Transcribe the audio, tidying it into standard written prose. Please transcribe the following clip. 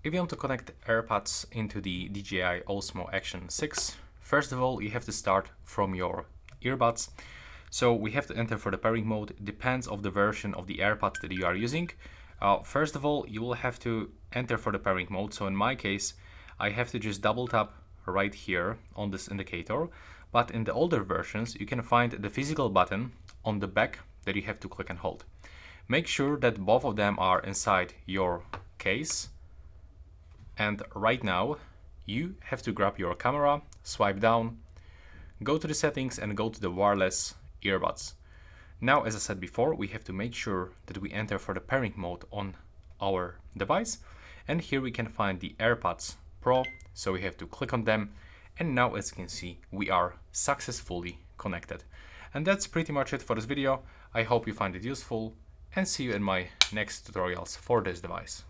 If you want to connect AirPods into the DJI Osmo Action 6, first of all, you have to start from your earbuds. So we have to enter for the pairing mode. It depends on the version of the AirPods that you are using. First of all, you will have to enter for the pairing mode. So in my case, I have to just double tap right here on this indicator. But in the older versions, you can find the physical button on the back that you have to click and hold. Make sure that both of them are inside your case. And right now, you have to grab your camera, swipe down, go to the settings and go to the wireless earbuds. Now, as I said before, we have to make sure that we enter for the pairing mode on our device. And here we can find the AirPods Pro. So we have to click on them. And now, as you can see, we are successfully connected. And that's pretty much it for this video. I hope you find it useful and see you in my next tutorials for this device.